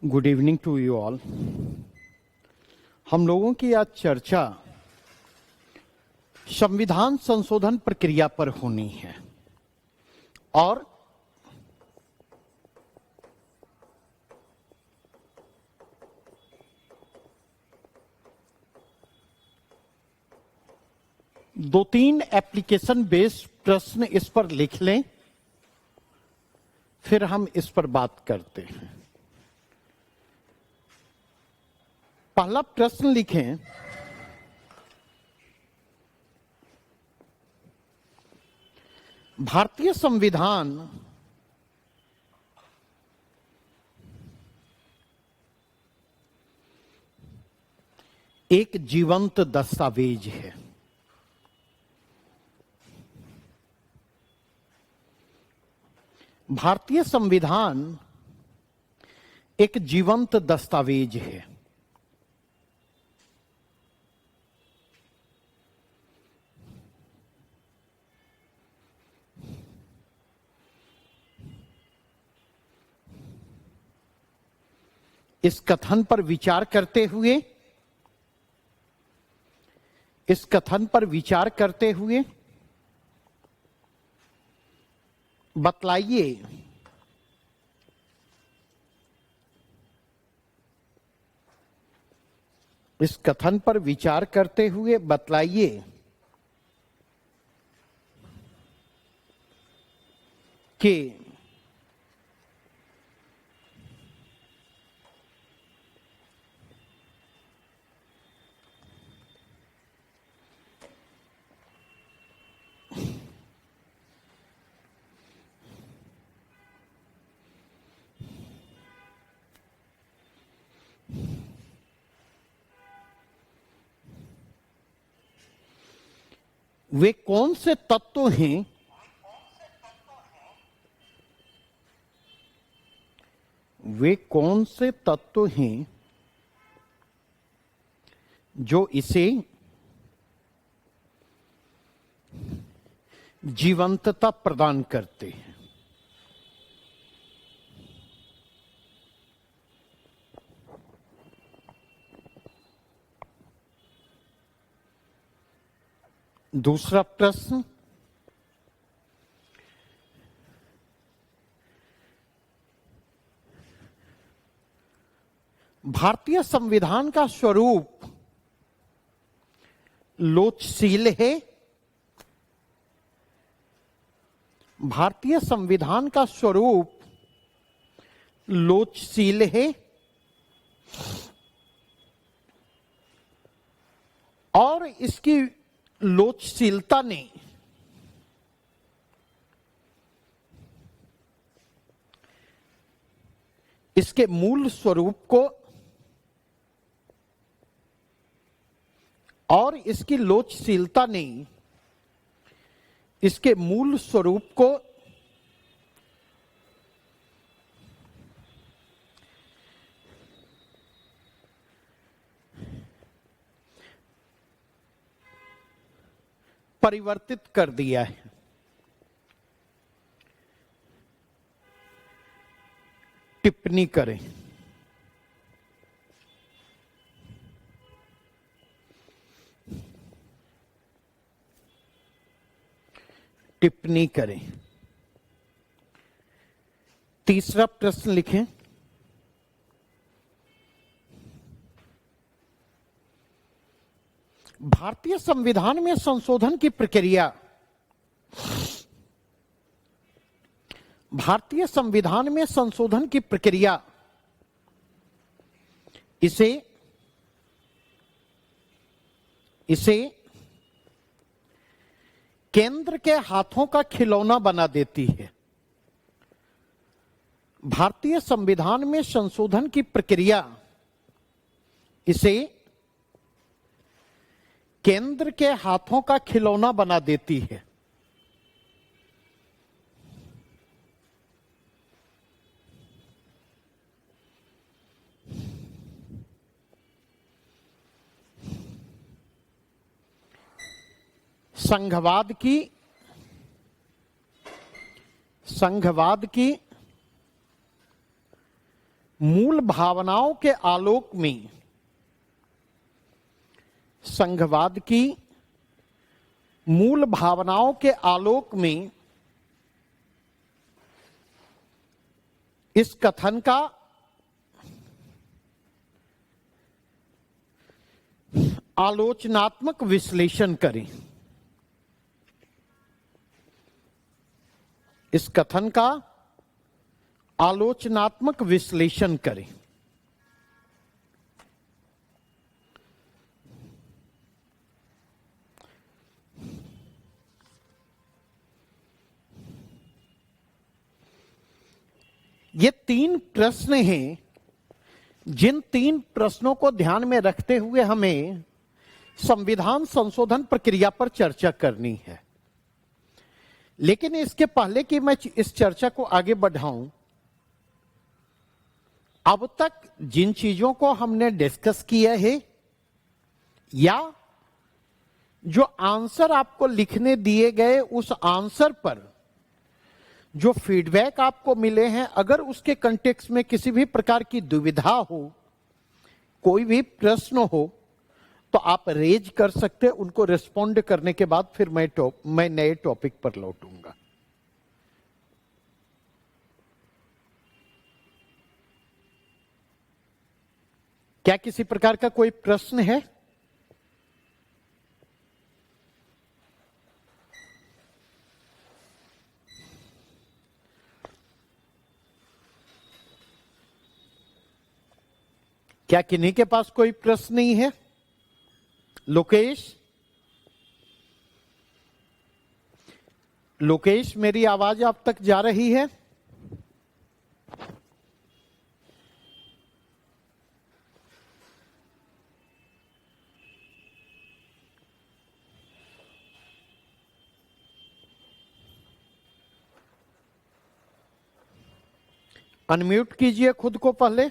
Good evening to you all. हम लोगों की आज चर्चा संविधान संशोधन प्रक्रिया पर होनी है और दो तीन एप्लीकेशन बेस्ड प्रश्न इस पर लिख लें, फिर हम इस पर बात करते हैं। पहला प्रश्न लिखें, भारतीय संविधान एक जीवंत दस्तावेज है। भारतीय संविधान एक जीवंत दस्तावेज है। इस कथन पर विचार करते हुए बतलाइए कि वे कौन से तत्व हैं जो इसे जीवंतता प्रदान करते हैं। दूसरा प्रश्न, भारतीय संविधान का स्वरूप लोचशील है। भारतीय संविधान का स्वरूप लोचशील है और इसकी लोचशीलता ने इसके मूल स्वरूप को परिवर्तित कर दिया है। टिप्पणी करें। तीसरा प्रश्न लिखें, भारतीय संविधान में संशोधन की प्रक्रिया इसे केंद्र के हाथों का खिलौना बना देती है। भारतीय संविधान में संशोधन की प्रक्रिया इसे केंद्र के हाथों का खिलौना बना देती है। संघवाद की मूल भावनाओं के आलोक में संघवाद की मूल भावनाओं के आलोक में इस कथन का आलोचनात्मक विश्लेषण करें। इस कथन का आलोचनात्मक विश्लेषण करें। ये 3 प्रश्न हैं, जिन 3 प्रश्नों को ध्यान में रखते हुए हमें संविधान संशोधन प्रक्रिया पर चर्चा करनी है। लेकिन इसके पहले कि मैं इस चर्चा को आगे बढ़ाऊं, अब तक जिन चीजों को हमने डिस्कस किया है या जो आंसर आपको लिखने दिए गए, उस आंसर पर जो फीडबैक आपको मिले हैं, अगर उसके कंटेक्स्ट में किसी भी प्रकार की दुविधा हो, कोई भी प्रश्न हो, तो आप रेज कर सकते हैं। उनको रिस्पॉन्ड करने के बाद फिर मैं नए टॉपिक पर लौटूंगा। क्या किसी प्रकार का कोई प्रश्न है? क्या किन्हीं के पास कोई प्रश्न नहीं है? लोकेश, मेरी आवाज आप तक जा रही है? अनम्यूट कीजिए खुद को पहले।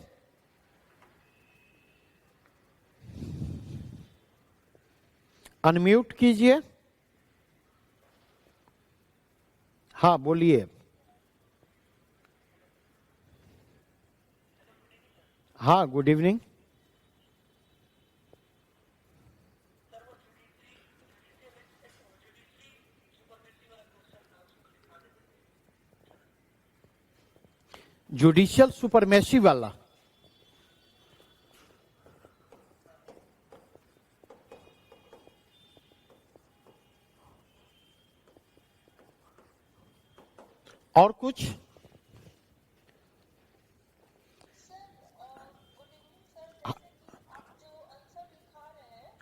अनम्यूट कीजिए। हाँ, बोलिए। हाँ, गुड इवनिंग। जुडिशियल सुपरमेसी वाला और कुछ?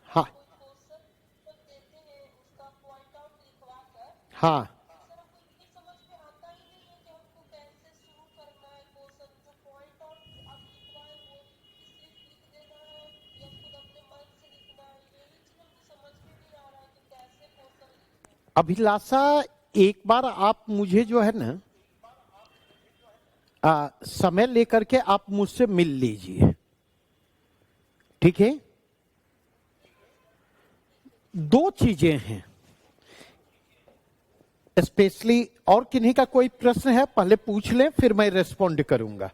हाँ हाँ अभिलाषा, एक बार आप मुझे जो है ना समय लेकर के आप मुझसे मिल लीजिए, ठीक है? 2 चीजें हैं स्पेशली। और किन्हीं का कोई प्रश्न है? पहले पूछ लें, फिर मैं रेस्पॉन्ड करूंगा।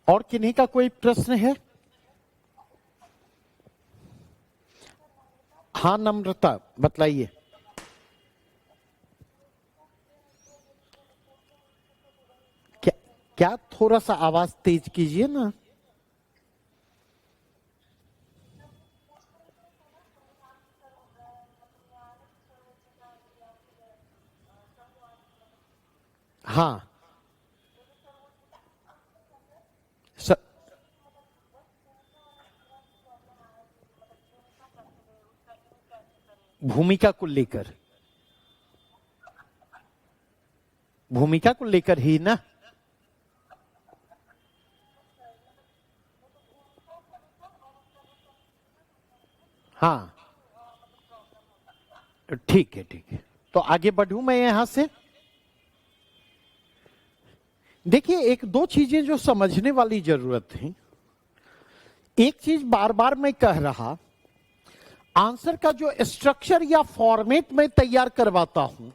और किन्हीं का कोई प्रश्न है? हाँ, नम्रता, बतलाइए। क्या थोड़ा सा आवाज तेज कीजिए ना। हाँ, भूमिका को लेकर ही ना। हाँ ठीक है ठीक है, तो आगे बढ़ूं मैं यहां से। देखिए एक दो चीजें जो समझने वाली जरूरत है। एक चीज बार बार मैं कह रहा, आंसर का जो स्ट्रक्चर या फॉर्मेट मैं तैयार करवाता हूं,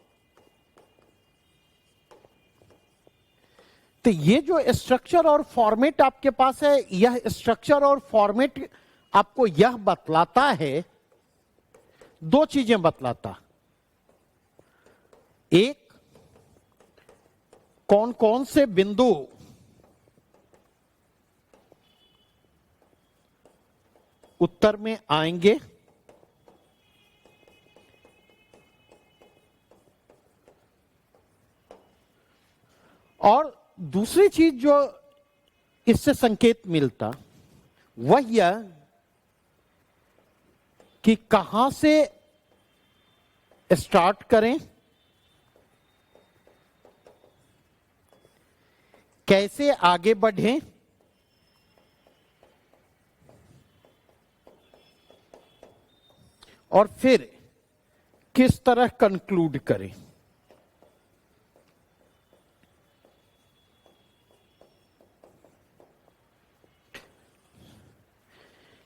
तो ये जो स्ट्रक्चर और फॉर्मेट आपके पास है, यह स्ट्रक्चर और फॉर्मेट आपको यह बतलाता है, दो चीजें बतलाता। एक, कौन कौन से बिंदु उत्तर में आएंगे, और दूसरी चीज जो इससे संकेत मिलता वह यह कि कहां से स्टार्ट करें, कैसे आगे बढ़ें, और फिर किस तरह कंक्लूड करें।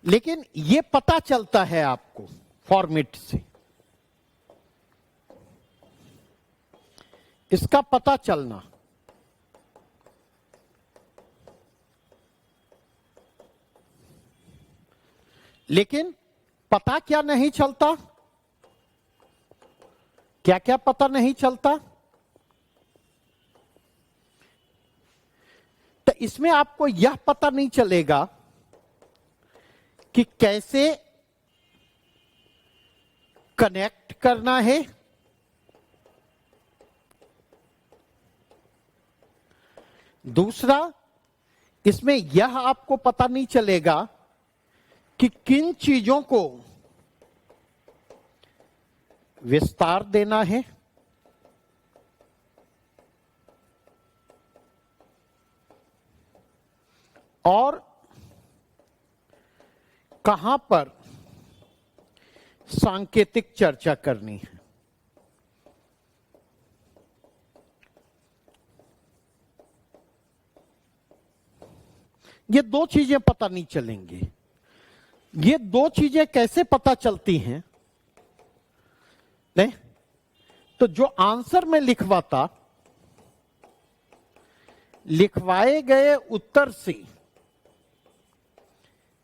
लेकिन यह पता चलता है आपको फॉर्मेट से, इसका पता चलना। लेकिन पता क्या नहीं चलता, क्या क्या पता नहीं चलता, तो इसमें आपको यह पता नहीं चलेगा कि कैसे कनेक्ट करना है, दूसरा इसमें यह आपको पता नहीं चलेगा कि किन चीजों को विस्तार देना है, और कहां पर सांकेतिक चर्चा करनी है। ये दो चीजें पता नहीं चलेंगी। ये दो चीजें कैसे पता चलती हैं? नहीं तो जो आंसर में लिखवाता, लिखवाए गए उत्तर से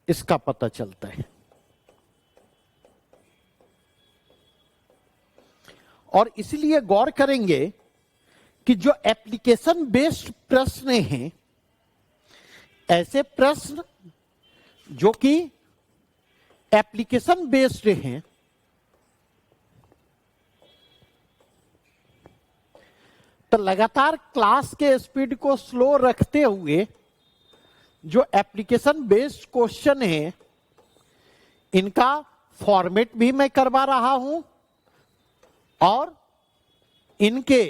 इसका पता चलता है। और इसलिए गौर करेंगे कि जो एप्लीकेशन बेस्ड प्रश्न हैं, ऐसे प्रश्न जो कि एप्लीकेशन बेस्ड हैं, तो लगातार क्लास के स्पीड को स्लो रखते हुए जो एप्लीकेशन बेस्ड क्वेश्चन है, इनका फॉर्मेट भी मैं करवा रहा हूं और इनके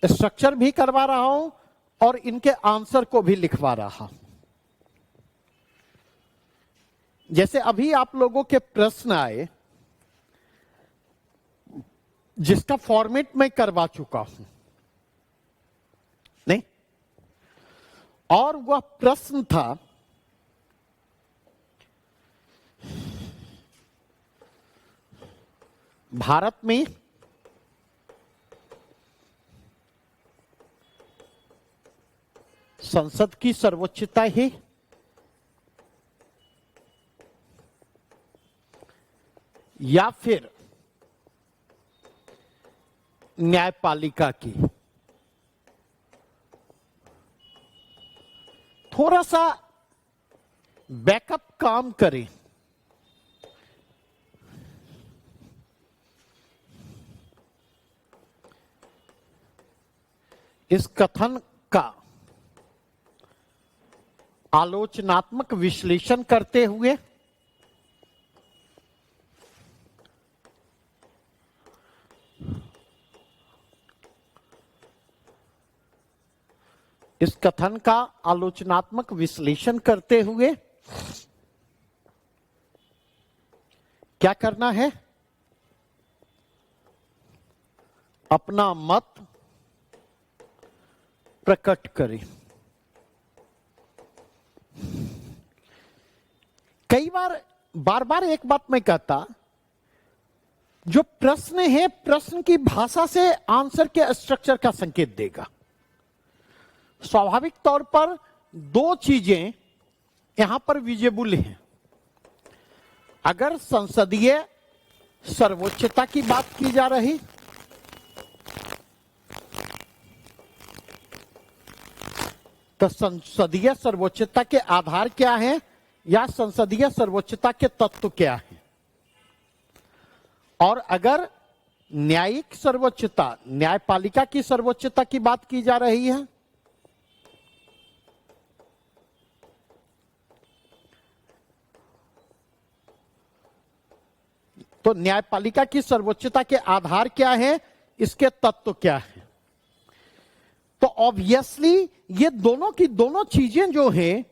स्ट्रक्चर भी करवा रहा हूं और इनके आंसर को भी लिखवा रहा हूं। जैसे अभी आप लोगों के प्रश्न आए जिसका फॉर्मेट मैं करवा चुका हूं, नहीं, और वह प्रश्न था भारत में संसद की सर्वोच्चता है या फिर न्यायपालिका की। थोड़ा सा बैकअप काम करें। इस कथन का आलोचनात्मक विश्लेषण करते हुए इस कथन का आलोचनात्मक विश्लेषण करते हुए क्या करना है? अपना मत प्रकट करें। कई बार बार एक बात मैं कहता, जो प्रश्न है प्रश्न की भाषा से आंसर के स्ट्रक्चर का संकेत देगा। स्वाभाविक तौर पर दो चीजें यहां पर विजिबल हैं। अगर संसदीय सर्वोच्चता की बात की जा रही तो संसदीय सर्वोच्चता के आधार क्या है या संसदीय सर्वोच्चता के तत्व क्या है, और अगर न्यायिक सर्वोच्चता, न्यायपालिका की सर्वोच्चता की बात की जा रही है तो न्यायपालिका की सर्वोच्चता के आधार क्या है, इसके तत्व क्या है। तो ऑब्वियसली ये दोनों की दोनों चीजें जो हैं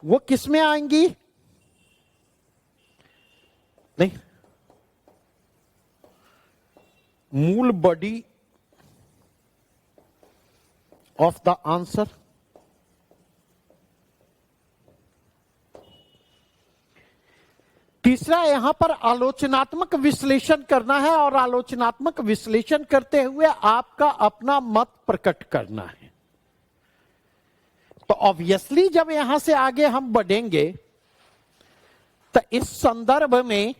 वो किस में आएंगी? नहीं, मूल बॉडी ऑफ द आंसर। तीसरा, यहां पर आलोचनात्मक विश्लेषण करना है और आलोचनात्मक विश्लेषण करते हुए आपका अपना मत प्रकट करना है। तो ऑब्वियसली जब यहां से आगे हम बढ़ेंगे तो इस संदर्भ में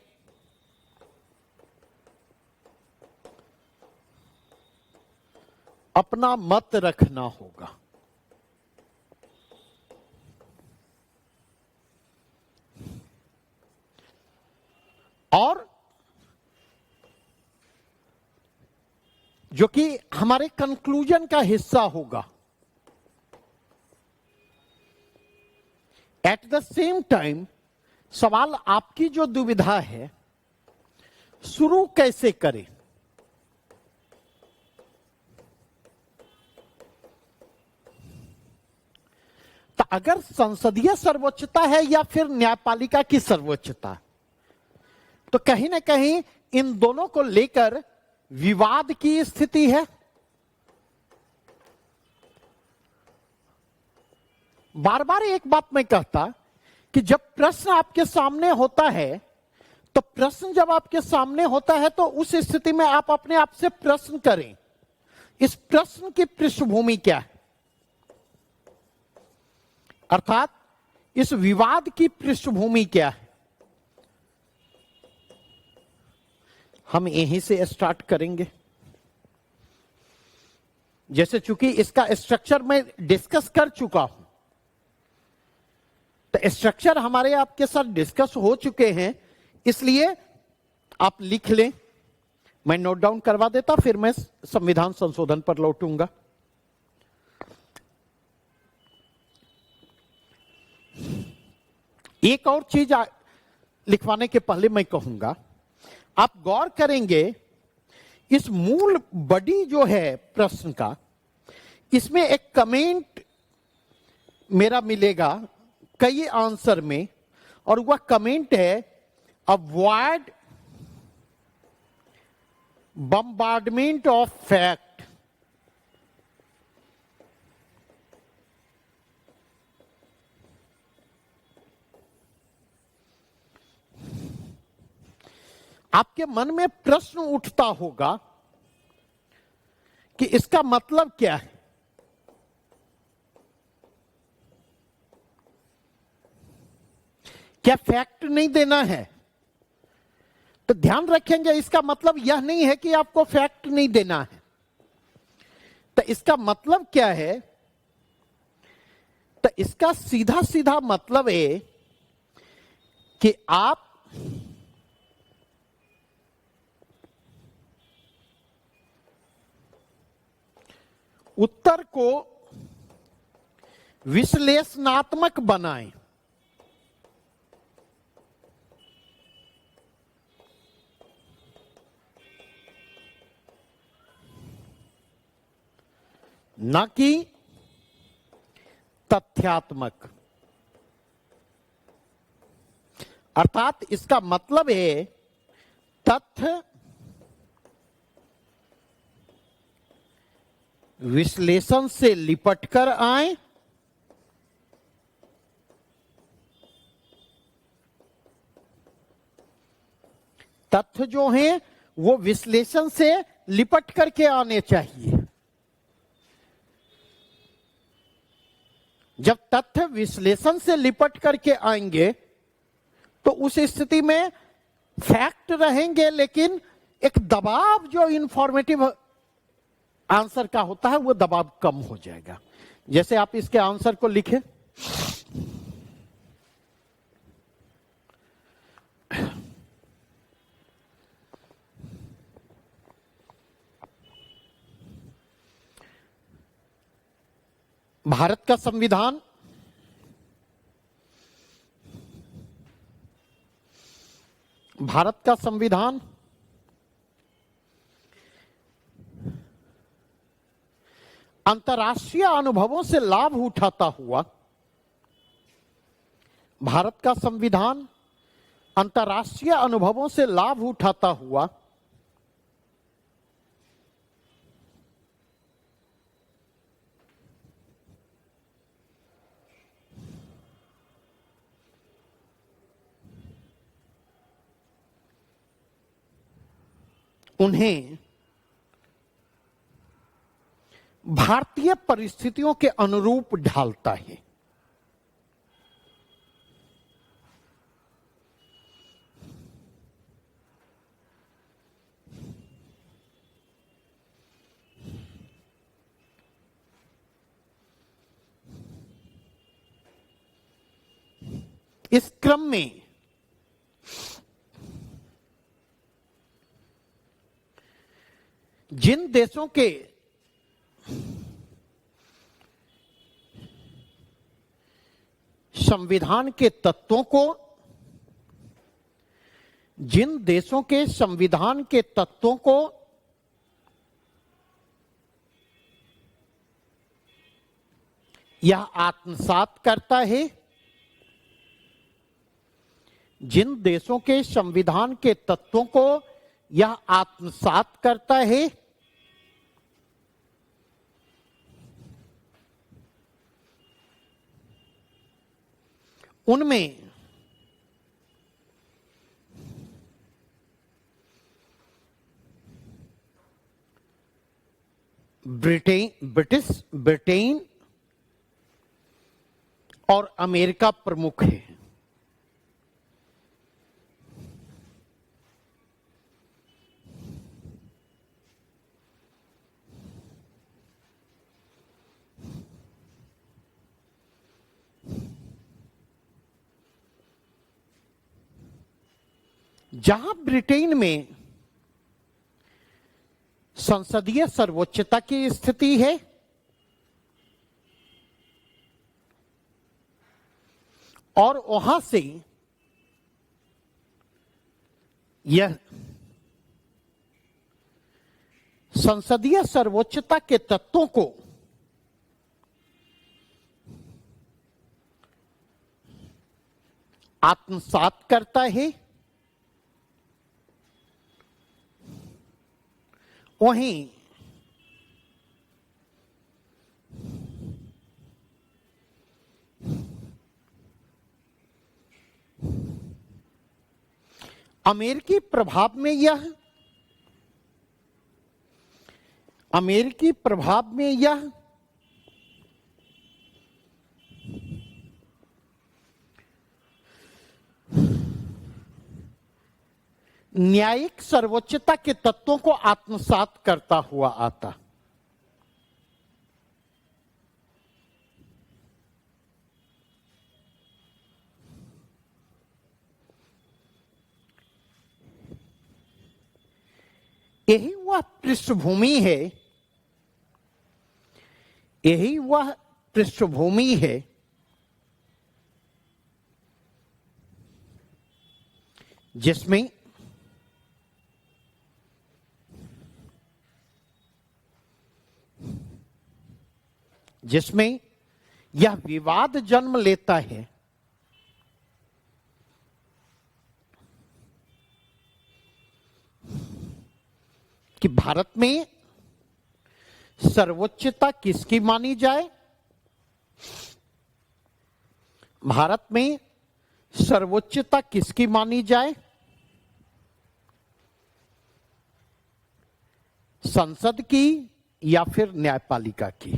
अपना मत रखना होगा। और जो कि हमारे कंक्लूजन का हिस्सा होगा। एट द सेम टाइम सवाल आपकी जो दुविधा है, शुरू कैसे करें? तो अगर संसदीय सर्वोच्चता है या फिर न्यायपालिका की सर्वोच्चता, तो कहीं ना कहीं इन दोनों को लेकर विवाद की स्थिति है। बार बार एक बात मैं कहता कि जब प्रश्न आपके सामने होता है तो प्रश्न जब आपके सामने होता है तो उस स्थिति में आप अपने आप से प्रश्न करें, इस प्रश्न की पृष्ठभूमि क्या है, अर्थात इस विवाद की पृष्ठभूमि क्या है। हम यहीं से स्टार्ट करेंगे। जैसे चूंकि इसका स्ट्रक्चर मैं डिस्कस कर चुका हूं, तो स्ट्रक्चर हमारे आपके साथ डिस्कस हो चुके हैं, इसलिए आप लिख लें, मैं नोट डाउन करवा देता, फिर मैं संविधान संशोधन पर लौटूंगा। एक और चीज लिखवाने के पहले मैं कहूंगा, आप गौर करेंगे इस मूल बॉडी जो है प्रश्न का, इसमें एक कमेंट मेरा मिलेगा कई आंसर में, और वह कमेंट है अवॉइड बम्बार्डमेंट ऑफ फैक्ट। आपके मन में प्रश्न उठता होगा कि इसका मतलब क्या है। क्या फैक्ट नहीं देना है? तो ध्यान रखेंगे, इसका मतलब यह नहीं है कि आपको फैक्ट नहीं देना है। तो इसका मतलब क्या है? तो इसका सीधा सीधा मतलब है कि आप उत्तर को विश्लेषणात्मक बनाएं। न कि तथ्यात्मक। अर्थात इसका मतलब है तथ्य विश्लेषण से लिपटकर आए, तथ्य जो हैं वो विश्लेषण से लिपट करके आने चाहिए। जब तथ्य विश्लेषण से लिपट करके आएंगे तो उस स्थिति में फैक्ट रहेंगे, लेकिन एक दबाव जो इंफॉर्मेटिव आंसर का होता है वो दबाव कम हो जाएगा। जैसे आप इसके आंसर को लिखें, भारत का संविधान अंतर्राष्ट्रीय अनुभवों से लाभ उठाता हुआ, भारत का संविधान अंतर्राष्ट्रीय अनुभवों से लाभ उठाता हुआ उन्हें भारतीय परिस्थितियों के अनुरूप ढालता है। इस क्रम में जिन देशों के संविधान के तत्वों को, जिन देशों के संविधान के तत्वों को यह आत्मसात करता है, जिन देशों के संविधान के तत्वों को यह आत्मसात करता है, उनमें ब्रिटेन और अमेरिका प्रमुख है। जहां ब्रिटेन में संसदीय सर्वोच्चता की स्थिति है, और वहां से यह संसदीय सर्वोच्चता के तत्वों को आत्मसात करता है, वहीं अमेरिकी प्रभाव में यह न्यायिक सर्वोच्चता के तत्वों को आत्मसात करता हुआ आता। यही वह पृष्ठभूमि है जिसमें यह विवाद जन्म लेता है कि भारत में सर्वोच्चता किसकी मानी जाए? भारत में सर्वोच्चता किसकी मानी जाए? संसद की या फिर न्यायपालिका की?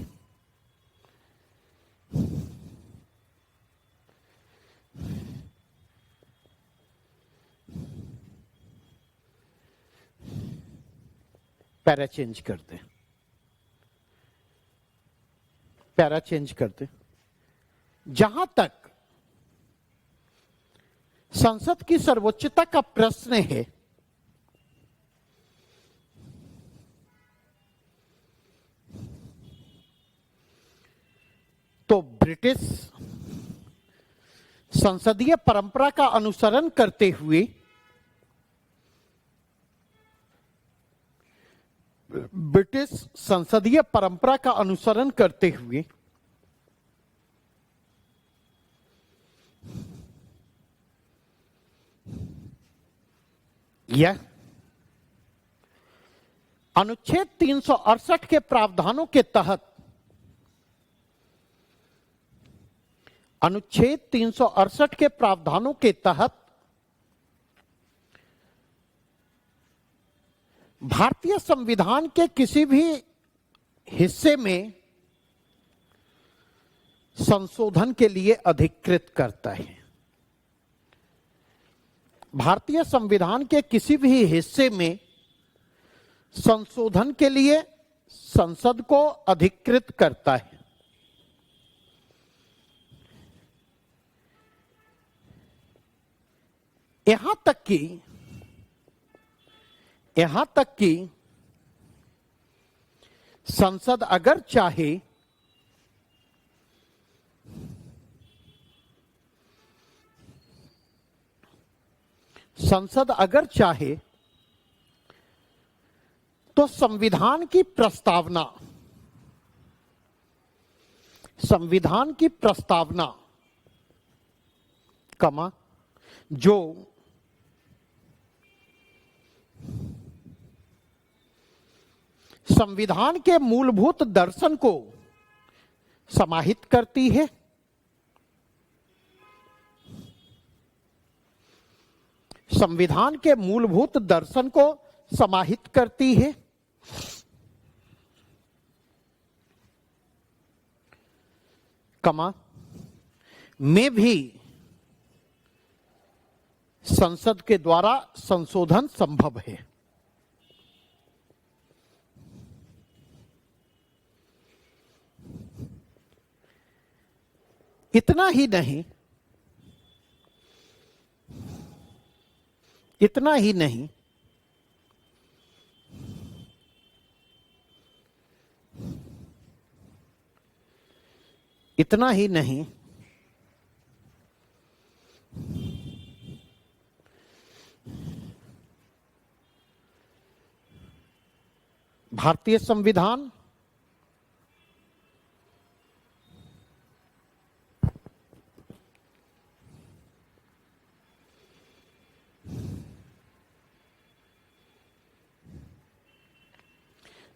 पैरा चेंज कर दे, पैरा चेंज कर दे। जहां तक संसद की सर्वोच्चता का प्रश्न है, तो ब्रिटिश संसदीय परंपरा का अनुसरण करते हुए ब्रिटिश संसदीय परंपरा का अनुसरण करते हुए यह अनुच्छेद 368 के प्रावधानों के तहत, अनुच्छेद 368 के प्रावधानों के तहत भारतीय संविधान के किसी भी हिस्से में संशोधन के लिए अधिकृत करता है। भारतीय संविधान के किसी भी हिस्से में संशोधन के लिए संसद को अधिकृत करता है। यहां तक कि संसद अगर चाहे तो संविधान की प्रस्तावना जो संविधान के मूलभूत दर्शन को समाहित करती है, संविधान के मूलभूत दर्शन को समाहित करती है, में भी संसद के द्वारा संशोधन संभव है। इतना ही नहीं, इतना ही नहीं, इतना ही नहीं, भारतीय संविधान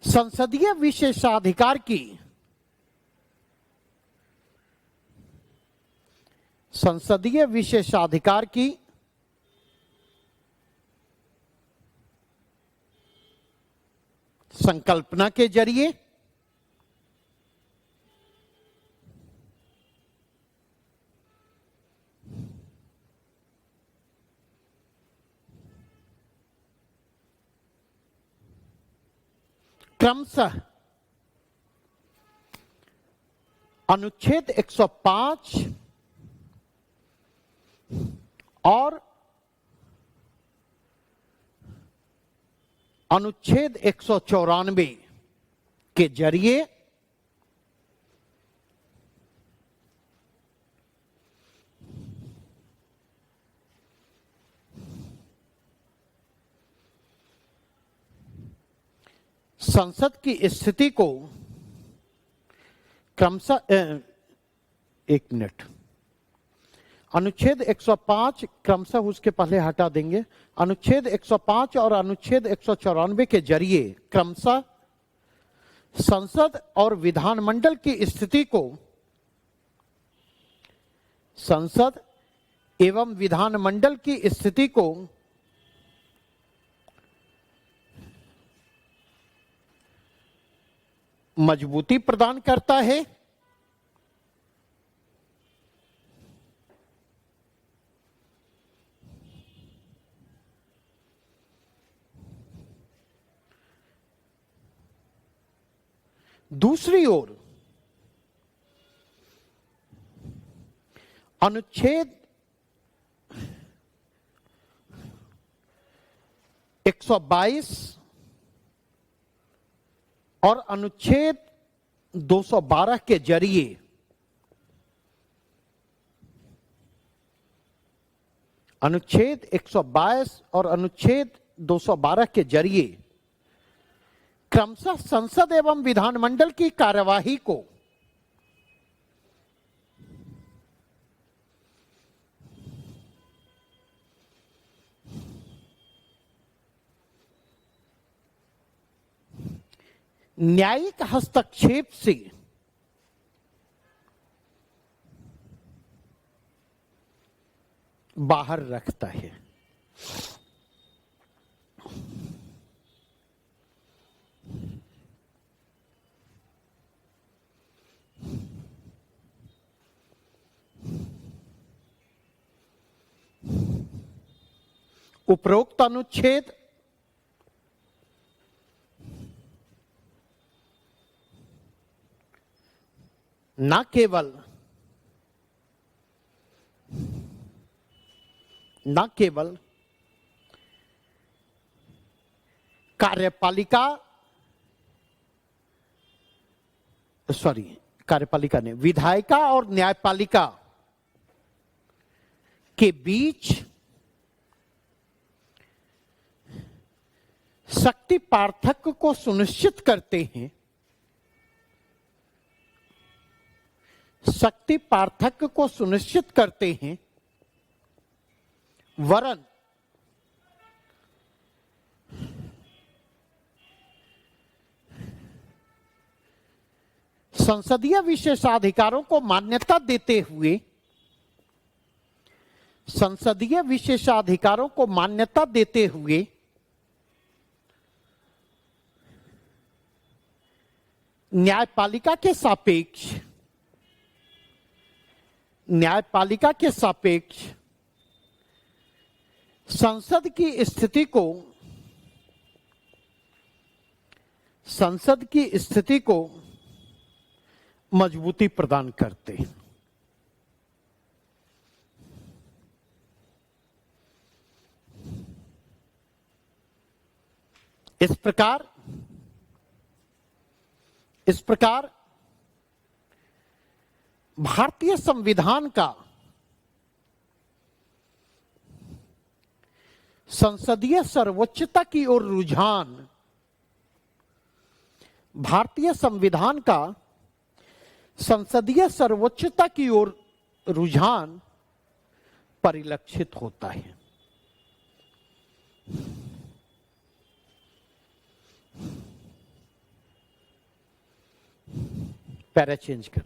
संसदीय विशेषाधिकार की संकल्पना के जरिए क्रमशः अनुच्छेद 105 और अनुच्छेद 194 के जरिए संसद की स्थिति को क्रमशः 1 मिनट, अनुच्छेद 105 क्रमशः उसके पहले हटा देंगे। अनुच्छेद 105 और अनुच्छेद 194 के जरिए क्रमशः संसद और विधानमंडल की स्थिति को, संसद एवं विधानमंडल की स्थिति को मजबूती प्रदान करता है। दूसरी ओर अनुच्छेद 122 और अनुच्छेद 212 के जरिए अनुच्छेद 122 और अनुच्छेद 212 के जरिए क्रमशः संसद एवं विधानमंडल की कार्यवाही को न्यायिक हस्तक्षेप से बाहर रखता है। उपरोक्त अनुच्छेद न केवल कार्यपालिका ने विधायिका और न्यायपालिका के बीच शक्ति पार्थक्य को सुनिश्चित करते हैं, शक्ति पार्थक्य को सुनिश्चित करते हैं, वरन संसदीय विशेषाधिकारों को मान्यता देते हुए, संसदीय विशेषाधिकारों को मान्यता देते हुए न्यायपालिका के सापेक्ष संसद की स्थिति को मजबूती प्रदान करते हैं। इस प्रकार भारतीय संविधान का संसदीय सर्वोच्चता की ओर रुझान, भारतीय संविधान का संसदीय सर्वोच्चता की ओर रुझान परिलक्षित होता है। पैरा चेंज कर,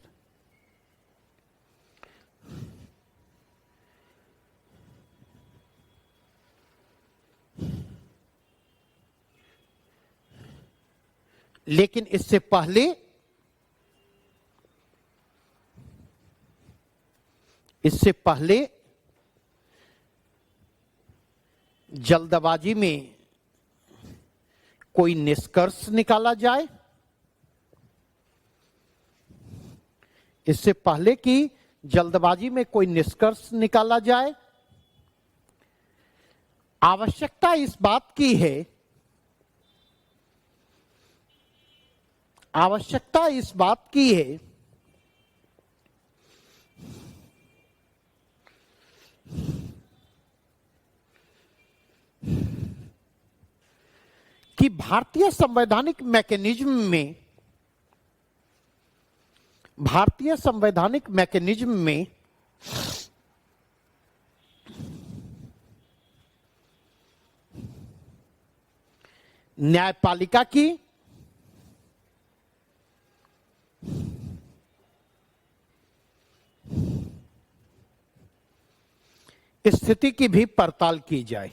लेकिन इससे पहले जल्दबाजी में कोई निष्कर्ष निकाला जाए, इससे पहले कि जल्दबाजी में कोई निष्कर्ष निकाला जाए, आवश्यकता इस बात की है, आवश्यकता इस बात की है कि भारतीय संवैधानिक मैकेनिज्म में न्यायपालिका की स्थिति की भी पड़ताल की जाए।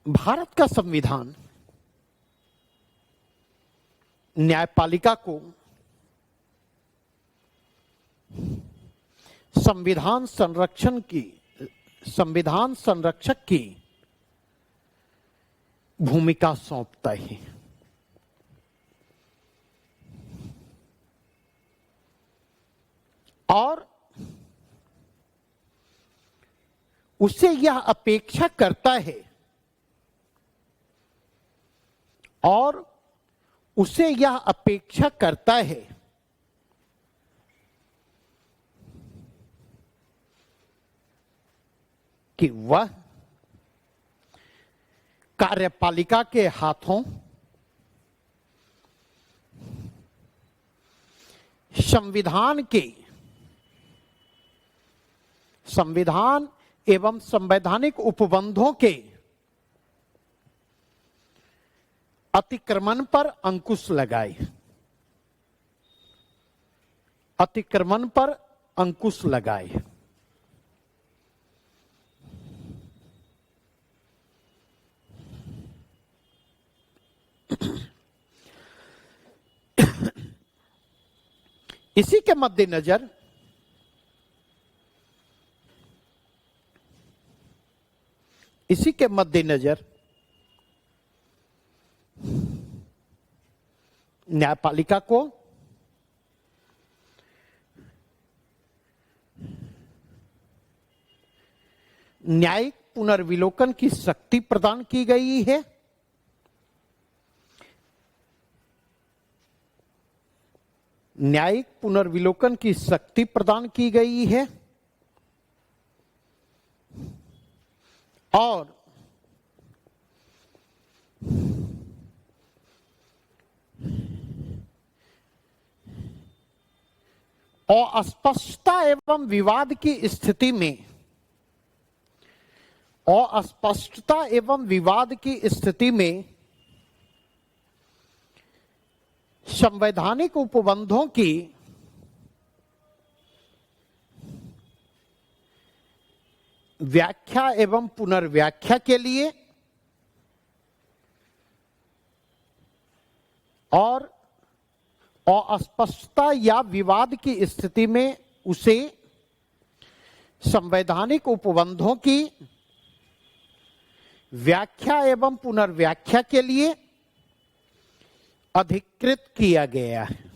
भारत का संविधान न्यायपालिका को संविधान संरक्षक की भूमिका सौंपता है। और उससे यह अपेक्षा करता है कि वह कार्यपालिका के हाथों संविधान एवं संवैधानिक उपबंधों के अतिक्रमण पर अंकुश लगाए। इसी के मद्देनजर न्यायपालिका को न्यायिक पुनर्विलोकन की शक्ति प्रदान की गई है। और अस्पष्टता एवं विवाद की स्थिति में संवैधानिक उपबंधों की व्याख्या एवं पुनर्व्याख्या के लिए और अस्पष्टता या विवाद की स्थिति में उसे संवैधानिक उपबंधों की व्याख्या एवं पुनर्व्याख्या के लिए अधिकृत किया गया है।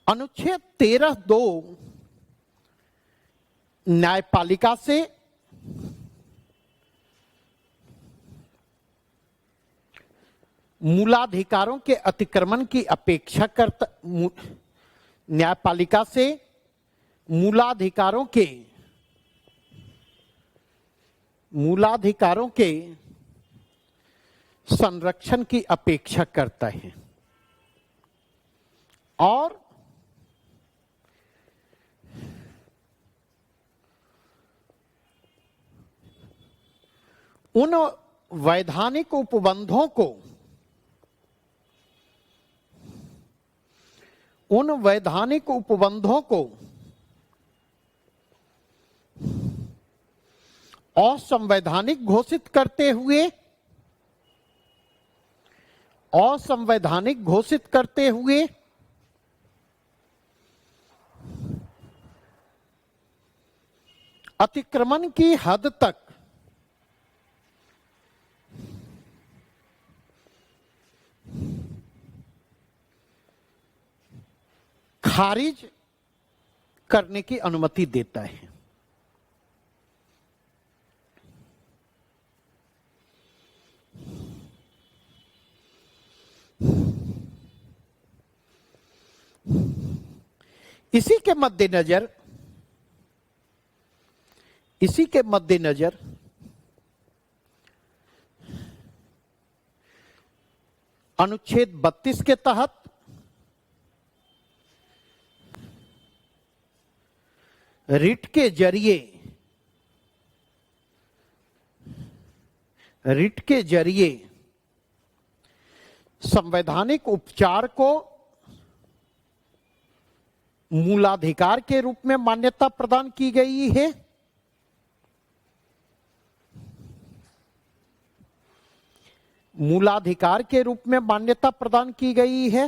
अनुच्छेद 13(2) न्यायपालिका से मूलाधिकारों के अतिक्रमण की अपेक्षा करता, न्यायपालिका से मूलाधिकारों के संरक्षण की अपेक्षा करता है। और उन वैधानिक उपबंधों को असंवैधानिक घोषित करते हुए अतिक्रमण की हद तक खारिज करने की अनुमति देता है। इसी के मद्देनजर अनुच्छेद 32 के तहत रिट के जरिए संवैधानिक उपचार को मूलाधिकार के रूप में मान्यता प्रदान की गई है। मूलाधिकार के रूप में मान्यता प्रदान की गई है।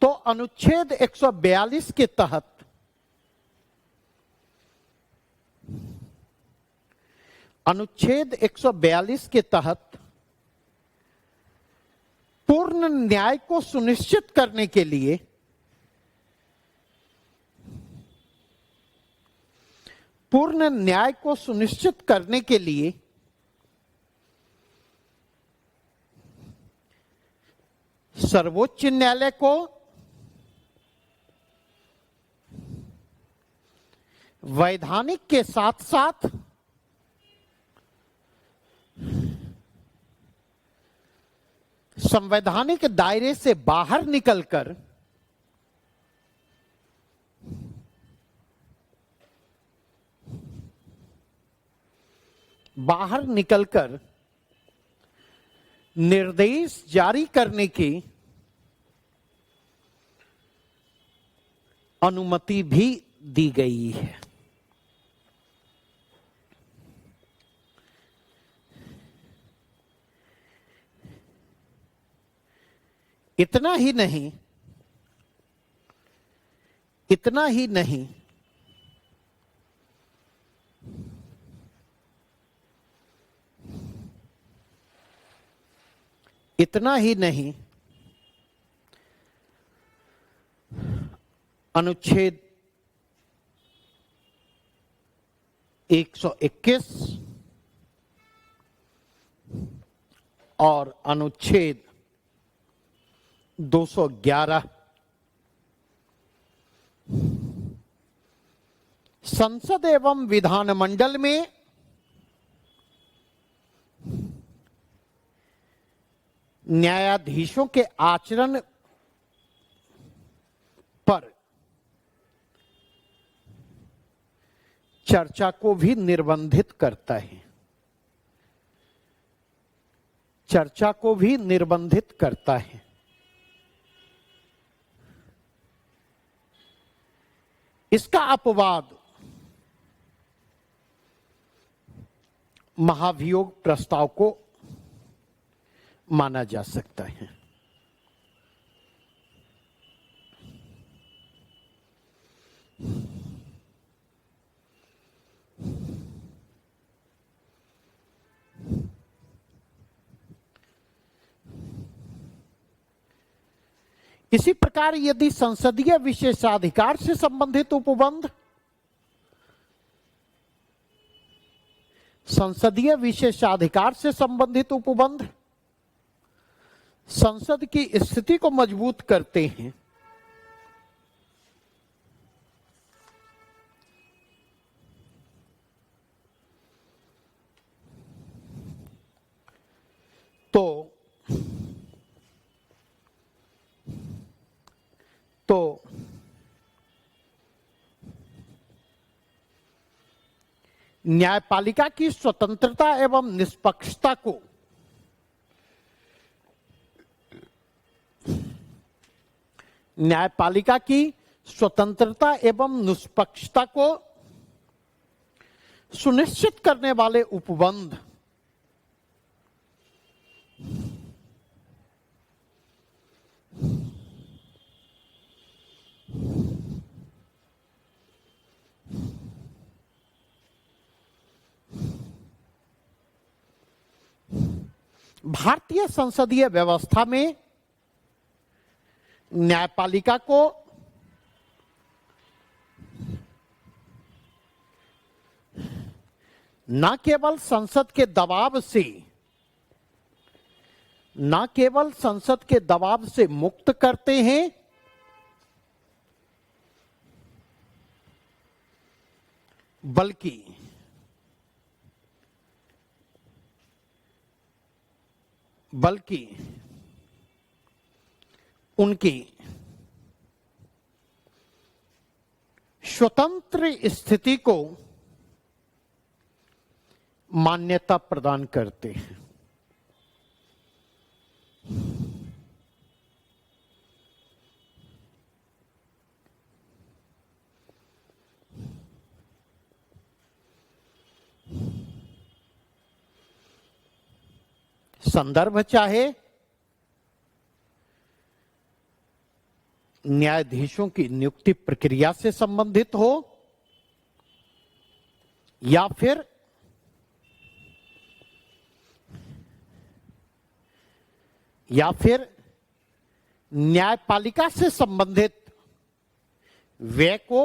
तो अनुच्छेद 142 के तहत पूर्ण न्याय को सुनिश्चित करने के लिए सर्वोच्च न्यायालय को वैधानिक के साथ साथ संवैधानिक दायरे से बाहर निकलकर निर्देश जारी करने की अनुमति भी दी गई है। इतना ही नहीं अनुच्छेद 121 और अनुच्छेद 211 संसद एवं विधानमंडल में न्यायाधीशों के आचरण पर चर्चा को भी निर्बंधित करता है। इसका अपवाद महाभियोग प्रस्ताव को माना जा सकता है। इसी प्रकार यदि संसदीय विशेषाधिकार से संबंधित उपबंध संसद की स्थिति को मजबूत करते हैं, तो न्यायपालिका की स्वतंत्रता एवं निष्पक्षता को सुनिश्चित करने वाले उपबंध भारतीय संसदीय व्यवस्था में न्यायपालिका को न केवल संसद के दबाव से न केवल संसद के दबाव से मुक्त करते हैं, बल्कि उनकी स्वतंत्र स्थिति को मान्यता प्रदान करते हैं। संदर्भ चाहे न्यायाधीशों की नियुक्ति प्रक्रिया से संबंधित हो या फिर न्यायपालिका से संबंधित व्यय को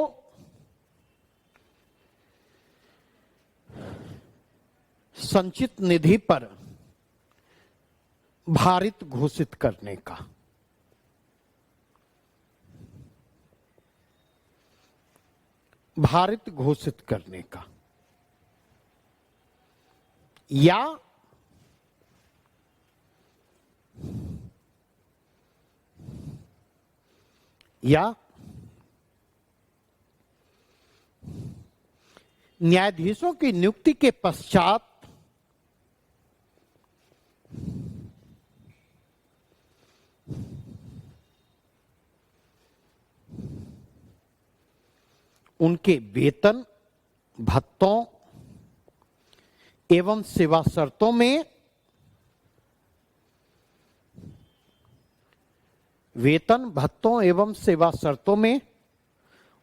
संचित निधि पर भारित घोषित करने का। या न्यायाधीशों की नियुक्ति के पश्चात उनके वेतन, भत्तों एवं सेवा शर्तों में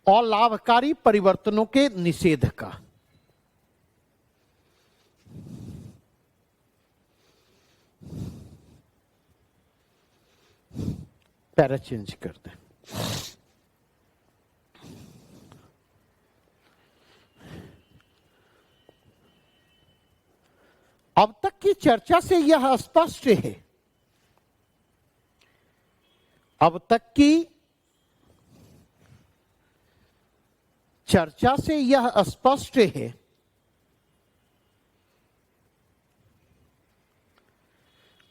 अलाभकारी परिवर्तनों के निषेध का। पैरा चेंज कर दें। अब तक की चर्चा से यह स्पष्ट है, अब तक की चर्चा से यह स्पष्ट है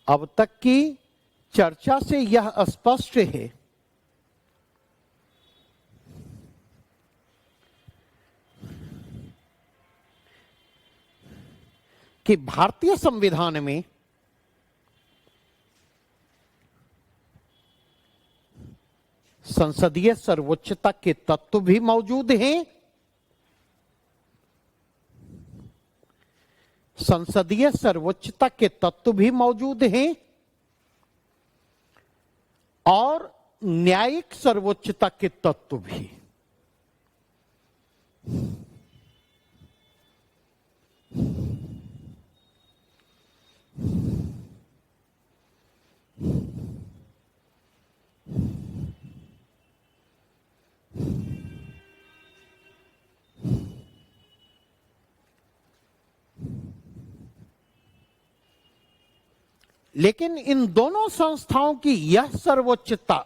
अब तक की चर्चा से यह स्पष्ट है कि भारतीय संविधान में संसदीय सर्वोच्चता के तत्व भी मौजूद हैं, संसदीय सर्वोच्चता के तत्व भी मौजूद हैं और न्यायिक सर्वोच्चता के तत्व भी। लेकिन इन दोनों संस्थाओं की यह सर्वोच्चता,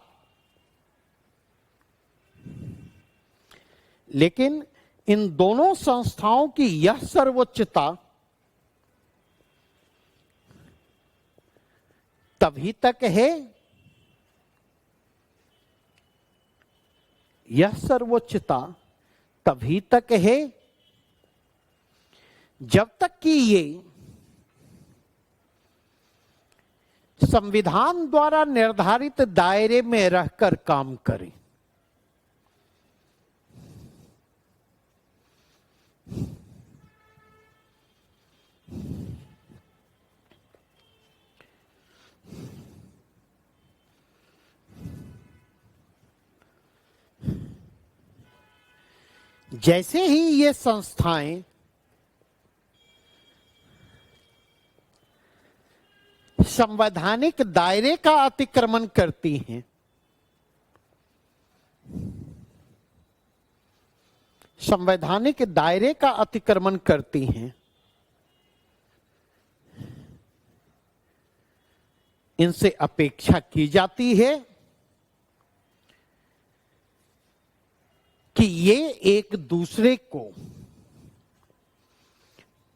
लेकिन इन दोनों संस्थाओं की यह सर्वोच्चता तभी तक है, यह सर्वोच्चता तभी तक है जब तक कि ये संविधान द्वारा निर्धारित दायरे में रहकर काम करें। जैसे ही ये संस्थाएं संवैधानिक दायरे का अतिक्रमण करती हैं, संवैधानिक दायरे का अतिक्रमण करती हैं, इनसे अपेक्षा की जाती है कि ये एक दूसरे को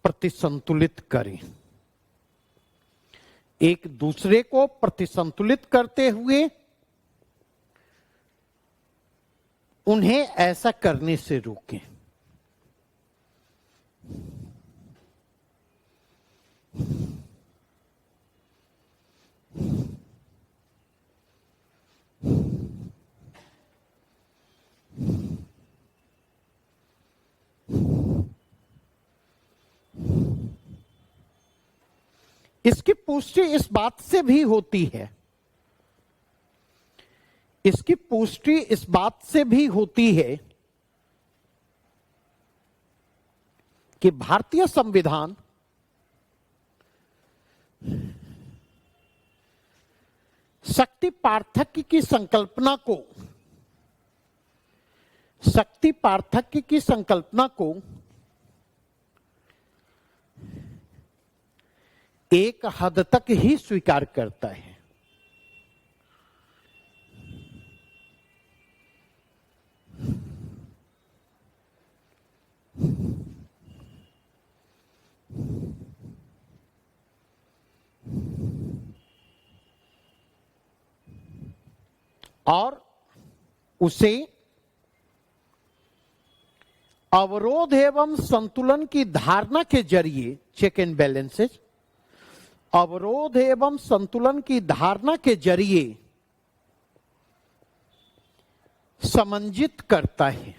प्रतिसंतुलित करें। एक दूसरे को प्रतिसंतुलित करते हुए उन्हें ऐसा करने से रोकें। इसकी पुष्टि इस बात से भी होती है, इसकी पुष्टि इस बात से भी होती है कि भारतीय संविधान शक्ति पार्थक्य की संकल्पना को, शक्ति पार्थक्य की संकल्पना को एक हद तक ही स्वीकार करता है। और उसे अवरोध एवं संतुलन की धारणा के जरिए, चेक एंड बैलेंसेज, अवरोध एवं संतुलन की धारणा के जरिए समंजित करता है।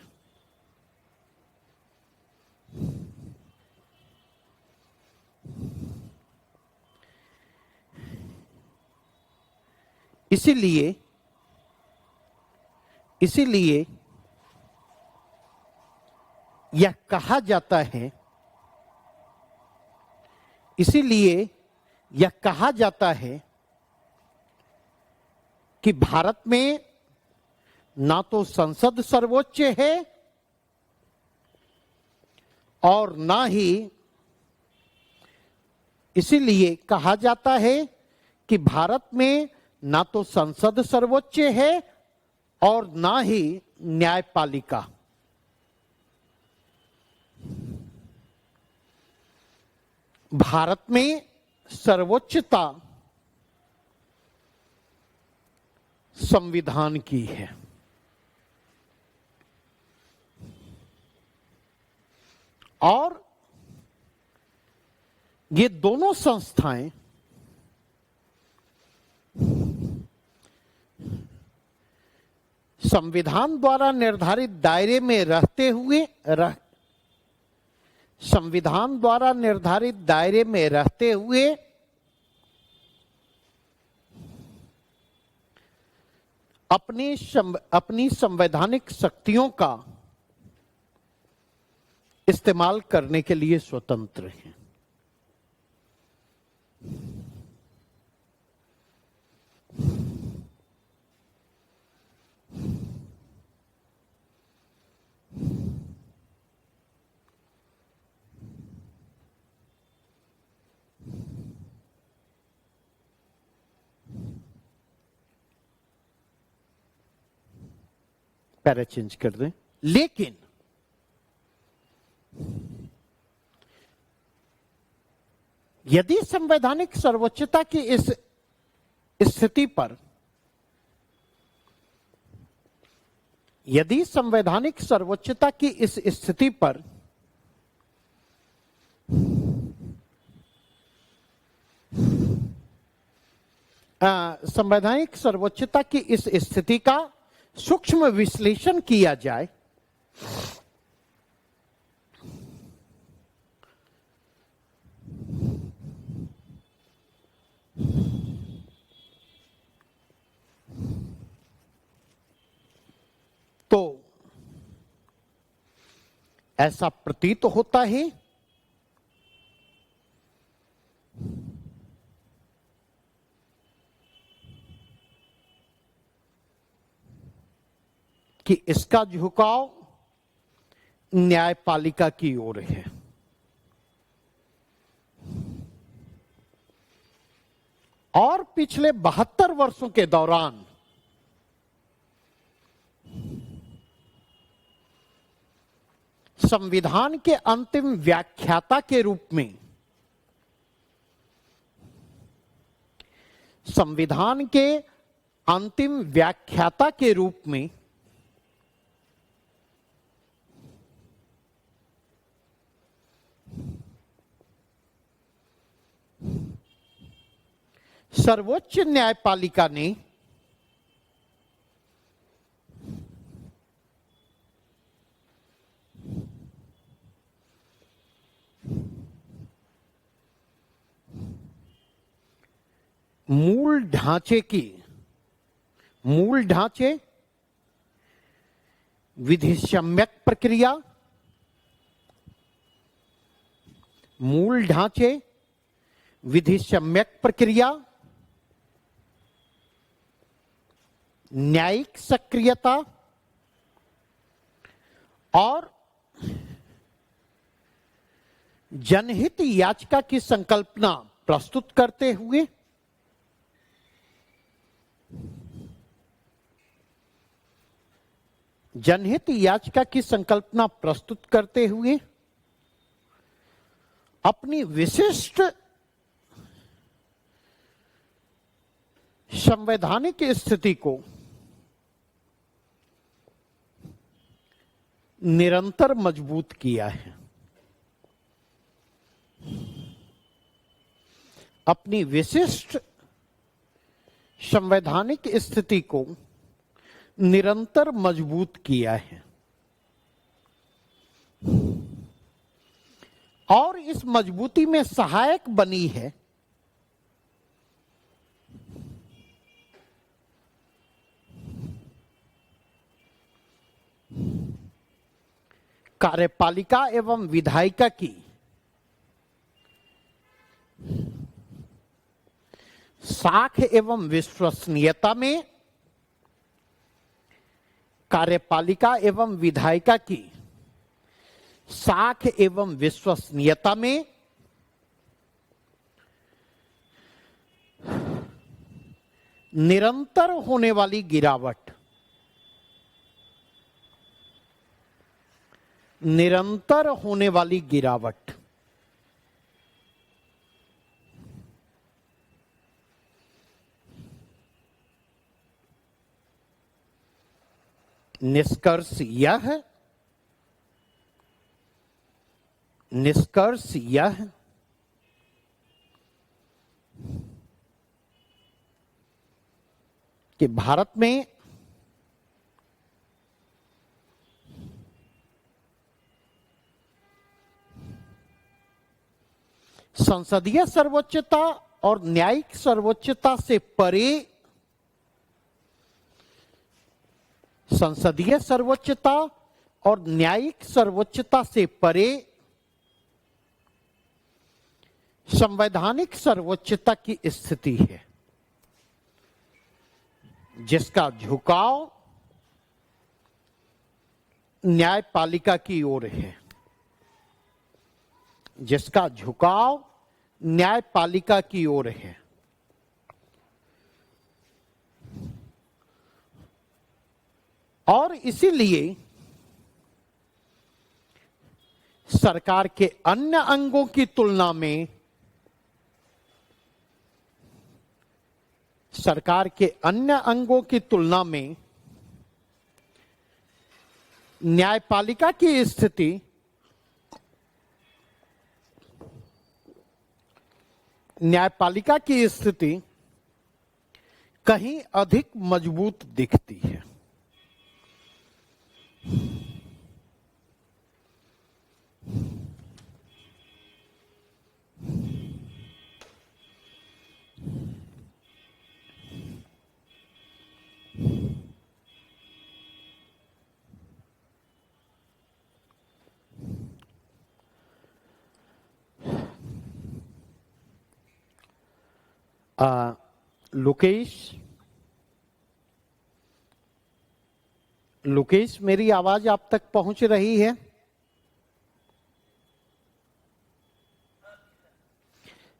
इसीलिए यह कहा जाता है, इसीलिए यह कहा जाता है कि भारत में ना तो संसद सर्वोच्च है और ना ही, इसीलिए कहा जाता है कि भारत में ना तो संसद सर्वोच्च है और ना ही न्यायपालिका। भारत में सर्वोच्चता संविधान की है। और ये दोनों संस्थाएं संविधान द्वारा निर्धारित दायरे में रहते हुए संविधान द्वारा निर्धारित दायरे में रहते हुए अपनी संवैधानिक शक्तियों का इस्तेमाल करने के लिए स्वतंत्र हैं। पैरा चेंज कर दें। लेकिन यदि संवैधानिक सर्वोच्चता की इस स्थिति पर, यदि संवैधानिक सर्वोच्चता की इस स्थिति पर संवैधानिक सर्वोच्चता की इस स्थिति का सूक्ष्म विश्लेषण किया जाए तो ऐसा प्रतीत होता है कि इसका झुकाव न्यायपालिका की ओर है। और पिछले 72 वर्षों के दौरान संविधान के अंतिम व्याख्याता के रूप में, संविधान के अंतिम व्याख्याता के रूप में सर्वोच्च न्यायपालिका ने मूल ढांचे, विधि सम्यक प्रक्रिया, मूल ढांचे, विधि सम्यक प्रक्रिया, न्यायिक सक्रियता और जनहित याचिका की संकल्पना प्रस्तुत करते हुए जनहित याचिका की संकल्पना प्रस्तुत करते हुए अपनी विशिष्ट संवैधानिक स्थिति को निरंतर मजबूत किया है। अपनी विशिष्ट संवैधानिक स्थिति को निरंतर मजबूत किया है और इस मजबूती में सहायक बनी है कार्यपालिका एवं विधायिका की साख एवं विश्वसनीयता में, कार्यपालिका एवं विधायिका की साख एवं विश्वसनीयता में निरंतर होने वाली गिरावट, निरंतर होने वाली गिरावट निष्कर्ष यह कि भारत में संसदीय सर्वोच्चता और न्यायिक सर्वोच्चता से परे, संसदीय सर्वोच्चता और न्यायिक सर्वोच्चता से परे संवैधानिक सर्वोच्चता की स्थिति है, जिसका झुकाव न्यायपालिका की ओर है, जिसका झुकाव न्यायपालिका की ओर है। और इसीलिए सरकार के अन्य अंगों की तुलना में, सरकार के अन्य अंगों की तुलना में न्यायपालिका की स्थिति कहीं अधिक मजबूत दिखती है। लोकेश, मेरी आवाज आप तक पहुंच रही है?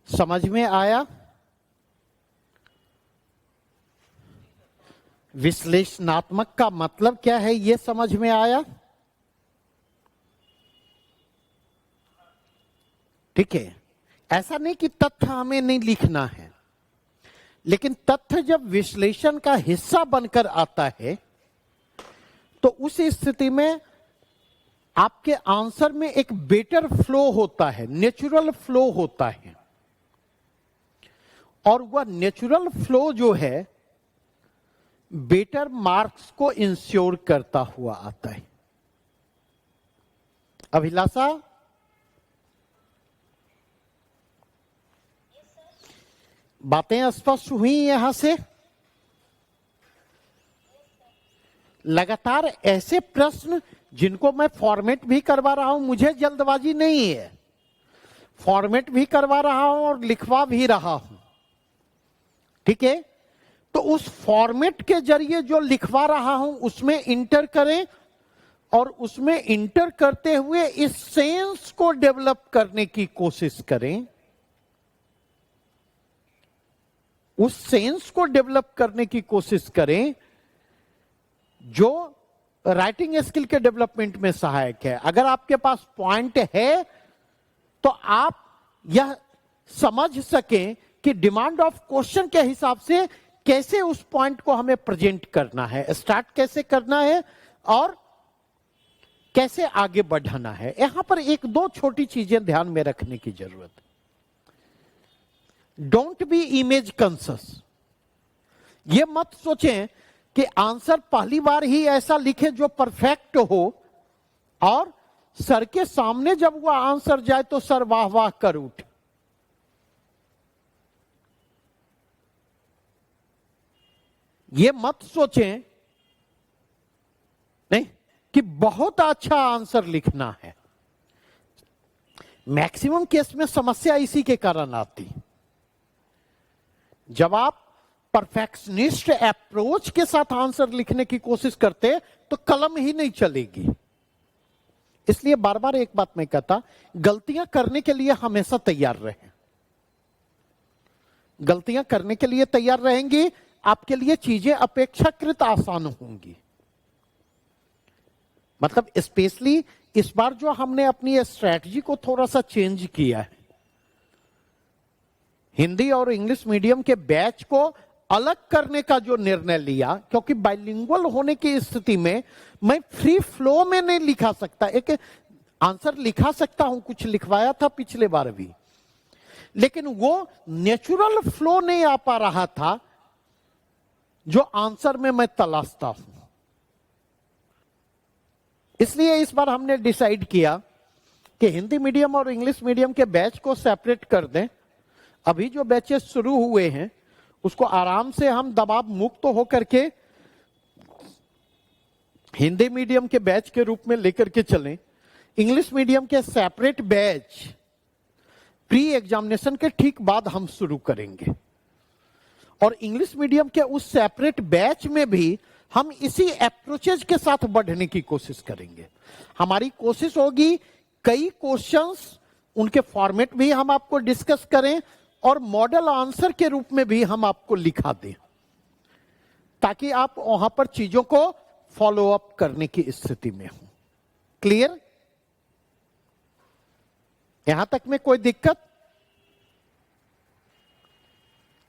समझ में आया? विश्लेषणात्मक का मतलब क्या है, यह समझ में आया? ठीक है, ऐसा नहीं कि तथ्य हमें नहीं लिखना है, लेकिन तथ्य जब विश्लेषण का हिस्सा बनकर आता है तो उस स्थिति में आपके आंसर में एक बेटर फ्लो होता है, नेचुरल फ्लो होता है, और वह नेचुरल फ्लो जो है बेटर मार्क्स को इंश्योर करता हुआ आता है। अभिलाषा, बातें स्पष्ट हुई यहां से? लगातार ऐसे प्रश्न जिनको मैं फॉर्मेट भी करवा रहा हूं, मुझे जल्दबाजी नहीं है, फॉर्मेट भी करवा रहा हूं और लिखवा भी रहा हूं, ठीक है? तो उस फॉर्मेट के जरिए जो लिखवा रहा हूं उसमें इंटर करें, और उसमें इंटर करते हुए इस सेंस को डेवलप करने की कोशिश करें, उस सेंस को डेवलप करने की कोशिश करें जो राइटिंग स्किल के डेवलपमेंट में सहायक है। अगर आपके पास पॉइंट है तो आप यह समझ सकें कि डिमांड ऑफ क्वेश्चन के हिसाब से कैसे उस पॉइंट को हमें प्रेजेंट करना है, स्टार्ट कैसे करना है और कैसे आगे बढ़ाना है। यहां पर एक दो छोटी चीजें ध्यान में रखने की जरूरत है। Don't be image conscious. यह मत सोचें कि आंसर पहली बार ही ऐसा लिखे जो परफेक्ट हो, और सर के सामने जब वह आंसर जाए तो सर वाह वाह कर उठे। यह मत सोचें नहीं कि बहुत अच्छा आंसर लिखना है। मैक्सिमम केस में समस्या इसी के कारण आती। जब आप परफेक्शनिस्ट अप्रोच के साथ आंसर लिखने की कोशिश करते तो कलम ही नहीं चलेगी। इसलिए बार बार एक बात मैं कहता, गलतियां करने के लिए हमेशा तैयार रहें। गलतियां करने के लिए तैयार रहेंगी, आपके लिए चीजें अपेक्षाकृत आसान होंगी। मतलब स्पेशली इस बार जो हमने अपनी स्ट्रैटेजी को थोड़ा सा चेंज किया है, हिंदी और इंग्लिश मीडियम के बैच को अलग करने का जो निर्णय लिया, क्योंकि बाइलिंगुअल होने की स्थिति में मैं फ्री फ्लो में नहीं लिखा सकता। एक आंसर लिखा सकता हूं, कुछ लिखवाया था पिछले बार भी, लेकिन वो नेचुरल फ्लो नहीं आ पा रहा था जो आंसर में मैं तलाशता हूं। इसलिए इस बार हमने डिसाइड किया कि हिंदी मीडियम और इंग्लिश मीडियम के बैच को सेपरेट कर दें। अभी जो बैचेस शुरू हुए हैं उसको आराम से हम दबाव मुक्त होकर के हिंदी मीडियम के बैच के रूप में लेकर के चलें। इंग्लिश मीडियम के सेपरेट बैच प्री एग्जामिनेशन के ठीक बाद हम शुरू करेंगे, और इंग्लिश मीडियम के उस सेपरेट बैच में भी हम इसी अप्रोचेज के साथ बढ़ने की कोशिश करेंगे। हमारी कोशिश होगी कई क्वेश्चंस, उनके फॉर्मेट भी हम आपको डिस्कस करें और मॉडल आंसर के रूप में भी हम आपको लिखा दें, ताकि आप वहां पर चीजों को फॉलो अप करने की स्थिति में हो। क्लियर? यहां तक में कोई दिक्कत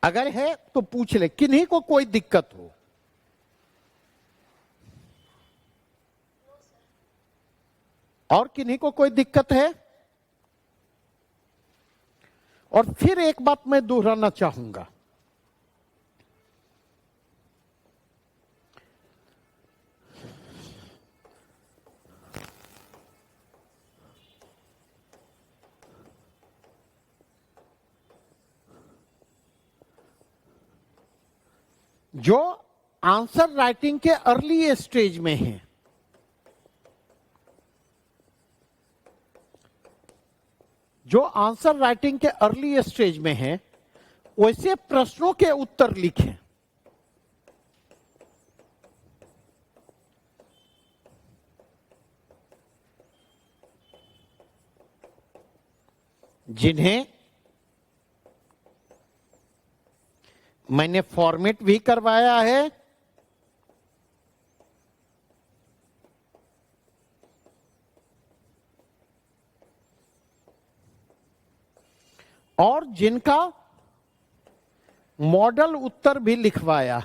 अगर है तो पूछ ले, किन्हीं को कोई दिक्कत हो। और किन्हीं को कोई दिक्कत है? और फिर एक बात मैं दोहराना चाहूंगा, जो आंसर राइटिंग के अर्ली स्टेज में है, जो आंसर राइटिंग के अर्ली स्टेज में है, वैसे प्रश्नों के उत्तर लिखें। जिन्हें मैंने फॉर्मेट भी करवाया है और जिनका मॉडल उत्तर भी लिखवाया।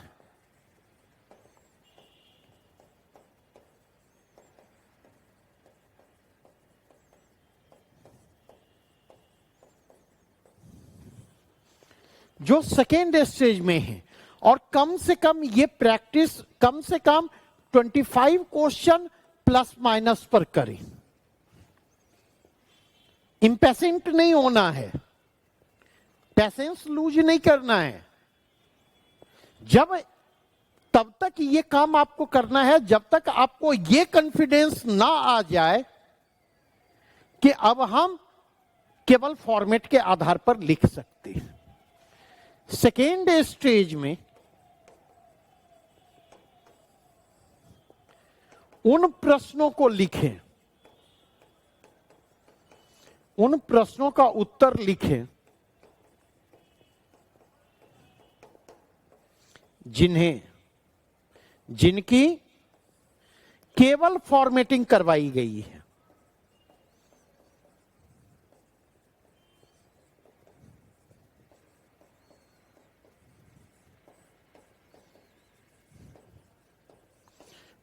जो सेकेंड स्टेज में है, और कम से कम ये प्रैक्टिस कम से कम 25 क्वेश्चन प्लस माइनस पर करें। इंपेशेंट नहीं होना है, पेशेंस लूज नहीं करना है। जब तब तक ये काम आपको करना है जब तक आपको ये कॉन्फिडेंस ना आ जाए कि अब हम केवल फॉर्मेट के आधार पर लिख सकते हैं। सेकेंड स्टेज में उन प्रश्नों को लिखें, उन प्रश्नों का उत्तर लिखें जिनकी केवल फॉर्मेटिंग करवाई गई है।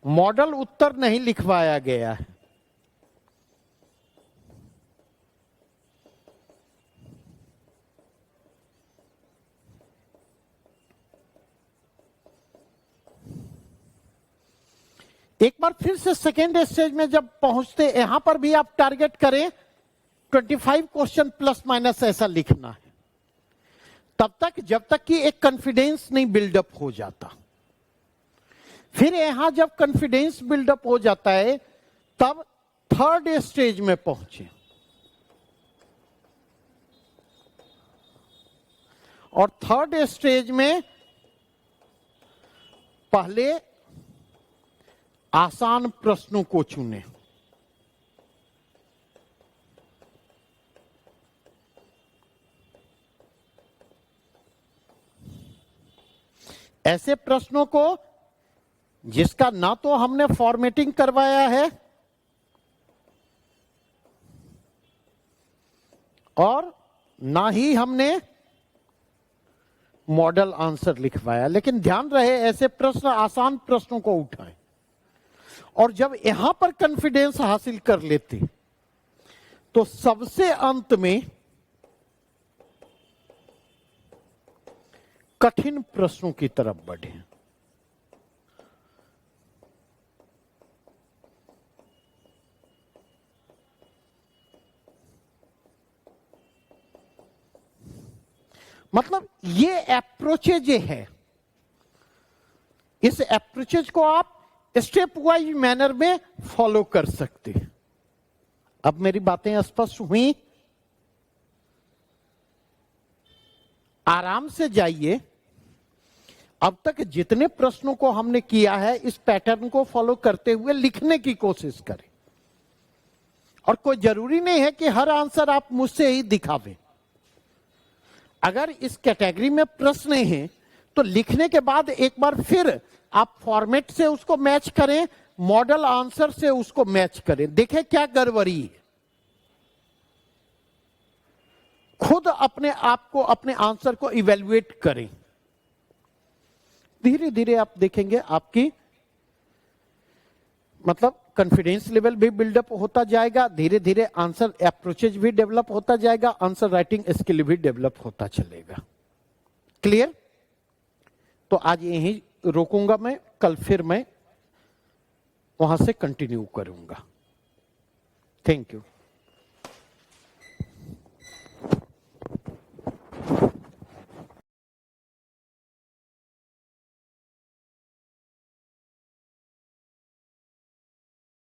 मॉडल उत्तर नहीं लिखवाया गया है। एक बार फिर से सेकेंड स्टेज में जब पहुंचते, यहां पर भी आप टारगेट करें 25 क्वेश्चन प्लस माइनस ऐसा लिखना है, तब तक जब तक कि एक कॉन्फिडेंस नहीं बिल्डअप हो जाता। फिर यहां जब कॉन्फिडेंस बिल्डअप हो जाता है तब थर्ड स्टेज में पहुंचे, और थर्ड स्टेज में पहले आसान प्रश्नों को चुने। ऐसे प्रश्नों को जिसका ना तो हमने फॉर्मेटिंग करवाया है और ना ही हमने मॉडल आंसर लिखवाया, लेकिन ध्यान रहे ऐसे प्रश्न, आसान प्रश्नों को उठाएं। और जब यहां पर कॉन्फिडेंस हासिल कर लेते तो सबसे अंत में कठिन प्रश्नों की तरफ बढ़े। मतलब ये अप्रोचेज है, इस अप्रोचेज को आप स्टेप वाइज मैनर में फॉलो कर सकते हैं। अब मेरी बातें स्पष्ट हुई? आराम से जाइए। अब तक जितने प्रश्नों को हमने किया है इस पैटर्न को फॉलो करते हुए लिखने की कोशिश करें, और कोई जरूरी नहीं है कि हर आंसर आप मुझसे ही दिखावें। अगर इस कैटेगरी में प्रश्न हैं तो लिखने के बाद एक बार फिर आप फॉर्मेट से उसको मैच करें, मॉडल आंसर से उसको मैच करें, देखें क्या गड़बड़ी है। खुद अपने आप को, अपने आंसर को इवेल्युएट करें। धीरे धीरे आप देखेंगे आपकी मतलब कॉन्फिडेंस लेवल भी बिल्डअप होता जाएगा, धीरे धीरे आंसर अप्रोचेज भी डेवलप होता जाएगा, आंसर राइटिंग स्किल भी डेवलप होता चलेगा। क्लियर? तो आज यही रोकूंगा मैं, कल फिर मैं वहां से कंटिन्यू करूंगा। Thank you.